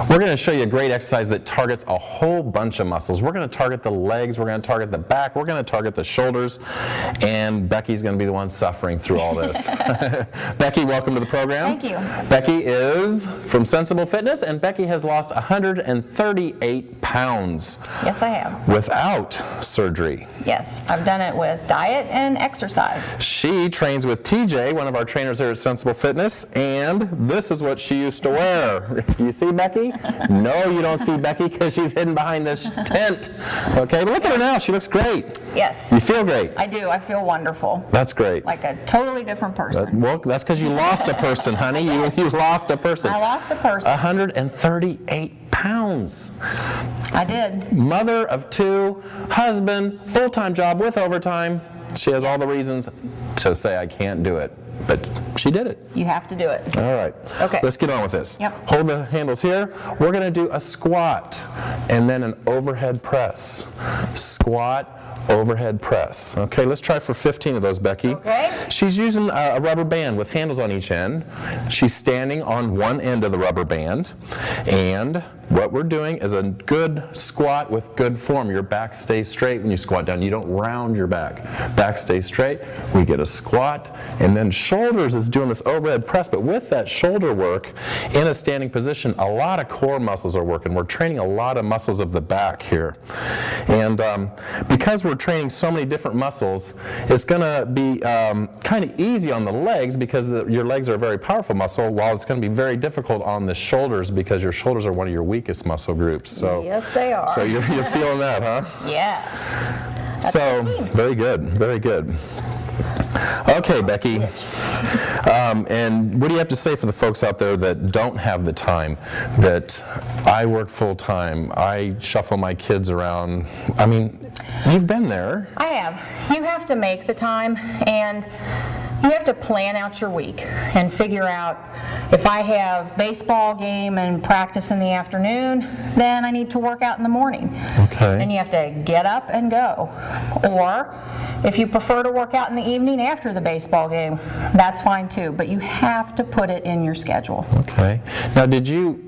We're going to show you a great exercise that targets a whole bunch of muscles. We're going to target the legs, we're going to target the back, we're going to target the shoulders, and Becky's going to be the one suffering through all this. Becky, welcome to the program. Thank you. Becky is from Sensible Fitness, and Becky has lost 138 pounds. Yes, I have. Without surgery. Yes, I've done it with diet and exercise. She trains with TJ, one of our trainers here at Sensible Fitness, and this is what she used to wear. You see Becky? No, you don't see Becky because she's hidden behind this tent. Okay, but look at her now. She looks great. Yes. You feel great. I do. I feel wonderful. That's great. Like a totally different person. Well, that's because you lost a person, honey. You lost a person. I lost a person. 138 pounds. I did. Mother of 2, husband, full-time job with overtime. She has all the reasons to say I can't do it, but she did it. You have to do it. All right. Okay. Let's get on with this. Yep. Hold the handles here. We're going to do a squat and then an overhead press. Squat, overhead press. Okay, let's try for 15 of those, Becky. Okay. She's using a rubber band with handles on each end. She's standing on one end of the rubber band, and what we're doing is a good squat with good form. Your back stays straight when you squat down. You don't round your back. Back stays straight. We get a squat, and then shoulders is doing this overhead press, but with that shoulder work in a standing position, a lot of core muscles are working. We're training a lot of muscles of the back here. And because we're training so many different muscles, it's going to be kind of easy on the legs because your legs are a very powerful muscle, while it's going to be very difficult on the shoulders because your shoulders are one of your weakest muscle groups. So, yes, they are. So you're feeling that, huh? Yes. That's so 15. very good, very good. Okay, Becky. And what do you have to say for the folks out there that don't have the time? That I work full time, I shuffle my kids around. I mean, you've been there. I have. You have to make the time, and you have to plan out your week and figure out, if I have baseball game and practice in the afternoon, then I need to work out in the morning. Okay. And you have to get up and go. Or if you prefer to work out in the evening after the baseball game, that's fine too, but you have to put it in your schedule. Okay. Now, did you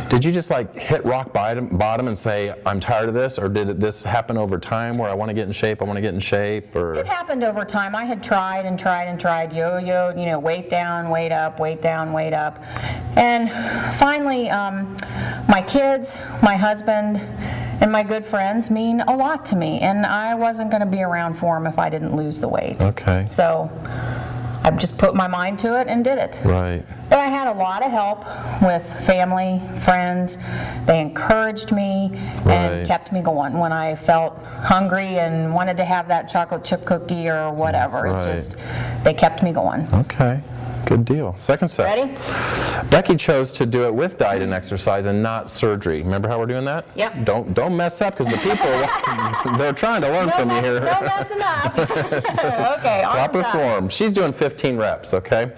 just like hit rock bottom and say, I'm tired of this, or did this happen over time where I want to get in shape, or? It happened over time. I had tried and tried and tried, yo-yo, weight down, weight up, weight down, weight up. And finally, my kids, my husband, and my good friends mean a lot to me, and I wasn't going to be around for them if I didn't lose the weight. Okay. So I just put my mind to it and did it. Right. But I had a lot of help with family, friends. They encouraged me and kept me going when I felt hungry and wanted to have that chocolate chip cookie or whatever. Right. They kept me going. Okay. Good deal. Second set. Ready? Becky chose to do it with diet and exercise and not surgery. Remember how we're doing that? Yep. Don't mess up, because the people, they're trying to learn from you here. No messing up. Okay, Proper arms up. form. She's doing 15 reps, okay?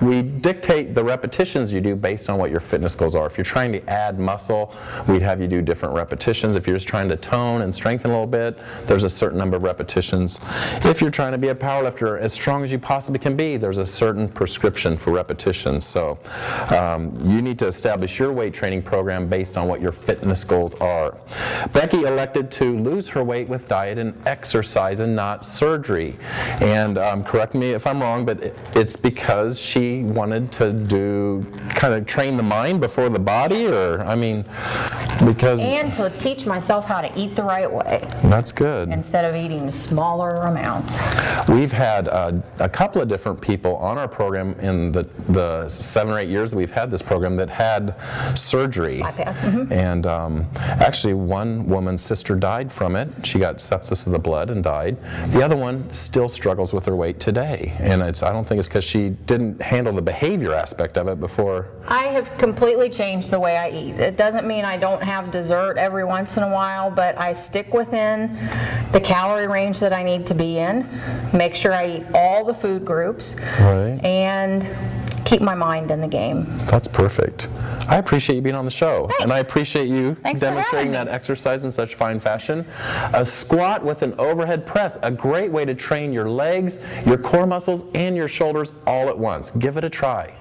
We dictate the repetitions you do based on what your fitness goals are. If you're trying to add muscle, we'd have you do different repetitions. If you're just trying to tone and strengthen a little bit, there's a certain number of repetitions. If you're trying to be a powerlifter as strong as you possibly can be, there's a certain prescription for repetitions. So you need to establish your weight training program based on what your fitness goals are. Becky elected to lose her weight with diet and exercise and not surgery. And correct me if I'm wrong, but it's because she wanted to kind of train the mind before the body, or because... And to teach myself how to eat the right way. That's good. Instead of eating smaller amounts. We've had a couple of different people on our program in the 7 or 8 years that we've had this program that had surgery. Bypass. Mm-hmm. And actually one woman's sister died from it. She got sepsis of the blood and died. The other one still struggles with her weight today. And I don't think it's because she didn't handle the behavior aspect of it before. I have completely changed the way I eat. It doesn't mean I don't have dessert every once in a while, but I stick within the calorie range that I need to be in, make sure I eat all the food groups, right, and keep my mind in the game. That's perfect. I appreciate you being on the show. Thanks. And I appreciate you demonstrating that exercise in such fine fashion. A squat with an overhead press, a great way to train your legs, your core muscles, and your shoulders all at once. Give it a try.